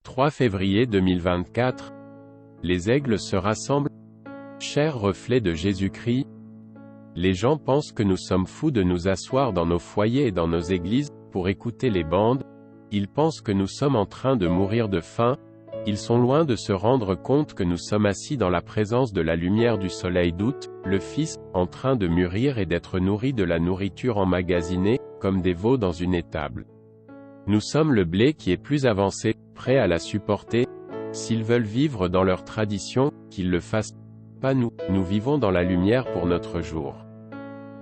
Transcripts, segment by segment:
3 février 2024. Les aigles se rassemblent. Cher reflet de Jésus-Christ. Les gens pensent que nous sommes fous de nous asseoir dans nos foyers et dans nos églises, pour écouter les bandes. Ils pensent que nous sommes en train de mourir de faim. Ils sont loin de se rendre compte que nous sommes assis dans la présence de la lumière du soleil d'août, le Fils, en train de mûrir et d'être nourris de la nourriture emmagasinée, comme des veaux dans une étable. Nous sommes le blé qui est plus avancé, prêt à la supporter. S'ils veulent vivre dans leur tradition, qu'ils le fassent. Pas nous, nous vivons dans la lumière pour notre jour.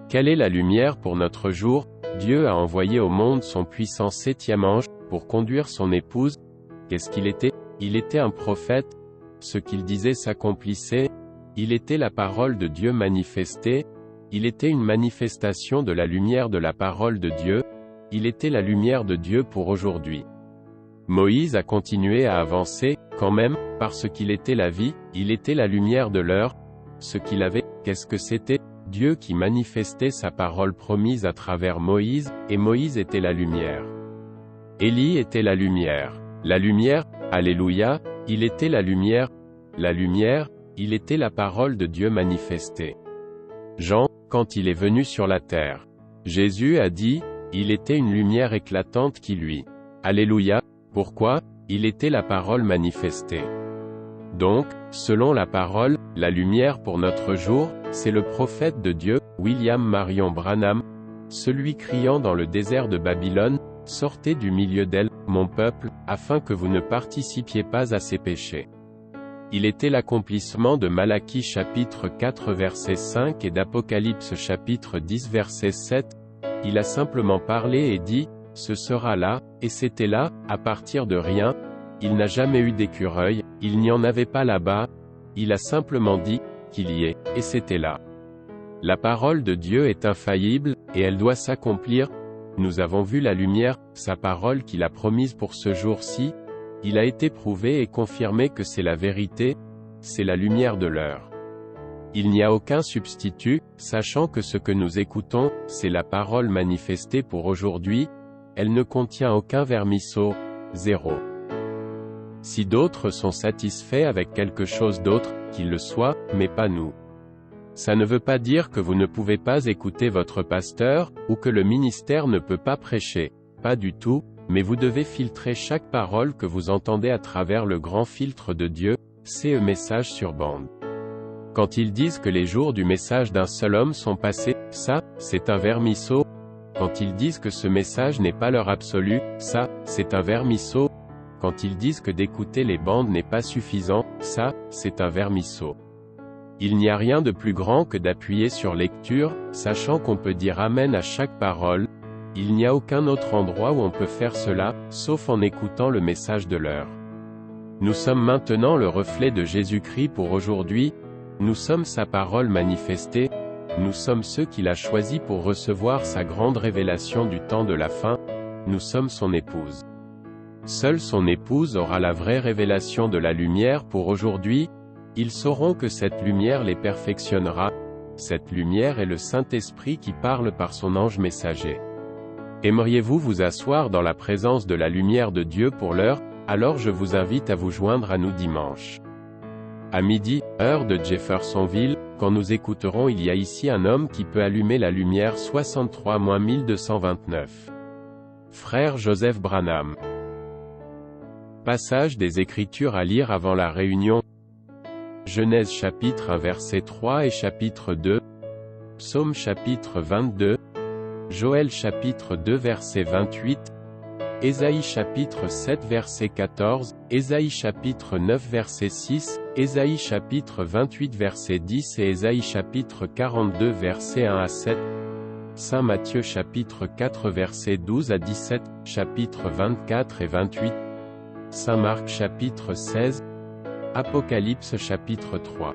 Quelle est la lumière pour notre jour? Dieu a envoyé au monde son puissant 7e ange, pour conduire son épouse. Qu'est-ce qu'il était? Il était un prophète. Ce qu'il disait s'accomplissait. Il était la parole de Dieu manifestée. Il était une manifestation de la lumière de la parole de Dieu. Il était la lumière de Dieu pour aujourd'hui. Moïse a continué à avancer, quand même, parce qu'il était la vie, il était la lumière de l'heure. Ce qu'il avait, qu'est-ce que c'était? Dieu qui manifestait sa parole promise à travers Moïse, et Moïse était la lumière. Élie était la lumière. La lumière, alléluia, il était la lumière. La lumière, il était la parole de Dieu manifestée. Jean, quand il est venu sur la terre. Jésus a dit, il était une lumière éclatante qui lui. Alléluia. Pourquoi? Il était la parole manifestée. Donc, selon la parole, la lumière pour notre jour, c'est le prophète de Dieu, William Marion Branham, celui criant dans le désert de Babylone, « Sortez du milieu d'elle, mon peuple, afin que vous ne participiez pas à ses péchés. » Il était l'accomplissement de Malachie chapitre 4 verset 5 et d'Apocalypse chapitre 10 verset 7. Il a simplement parlé et dit, « Ce sera là », et c'était là, à partir de rien. Il n'a jamais eu d'écureuil, il n'y en avait pas là-bas. Il a simplement dit, qu'il y ait, et c'était là. La parole de Dieu est infaillible, et elle doit s'accomplir. Nous avons vu la lumière, sa parole qu'il a promise pour ce jour-ci. Il a été prouvé et confirmé que c'est la vérité, c'est la lumière de l'heure. Il n'y a aucun substitut, sachant que ce que nous écoutons, c'est la parole manifestée pour aujourd'hui. Elle ne contient aucun vermisseau, zéro. Si d'autres sont satisfaits avec quelque chose d'autre, qu'ils le soient, mais pas nous. Ça ne veut pas dire que vous ne pouvez pas écouter votre pasteur, ou que le ministère ne peut pas prêcher. Pas du tout, mais vous devez filtrer chaque parole que vous entendez à travers le grand filtre de Dieu, c'est message sur bande. Quand ils disent que les jours du message d'un seul homme sont passés, ça, c'est un vermisseau. Quand ils disent que ce message n'est pas leur absolu, ça, c'est un vermisseau. Quand ils disent que d'écouter les bandes n'est pas suffisant, ça, c'est un vermisseau. Il n'y a rien de plus grand que d'appuyer sur lecture, sachant qu'on peut dire Amen à chaque parole. Il n'y a aucun autre endroit où on peut faire cela, sauf en écoutant le message de l'heure. Nous sommes maintenant le reflet de Jésus-Christ pour aujourd'hui. Nous sommes sa parole manifestée. Nous sommes ceux qu'il a choisis pour recevoir sa grande révélation du temps de la fin. Nous sommes son épouse. Seule son épouse aura la vraie révélation de la lumière pour aujourd'hui. Ils sauront que cette lumière les perfectionnera. Cette lumière est le Saint-Esprit qui parle par son ange messager. Aimeriez-vous vous asseoir dans la présence de la lumière de Dieu pour l'heure? Alors je vous invite à vous joindre à nous dimanche. À midi, heure de Jeffersonville, quand nous écouterons Il y a ici un homme qui peut allumer la lumière 63-1229. Frère Joseph Branham. Passage des Écritures à lire avant la réunion. Genèse chapitre 1 verset 3 et chapitre 2. Psaume chapitre 22. Joël chapitre 2 verset 28. Ésaïe chapitre 7 verset 14. Ésaïe chapitre 9 verset 6. Ésaïe chapitre 28 verset 10 et Ésaïe chapitre 42 verset 1 à 7. Saint Matthieu chapitre 4 verset 12 à 17. Chapitre 24 et 28. Saint Marc chapitre 16. Apocalypse chapitre 3.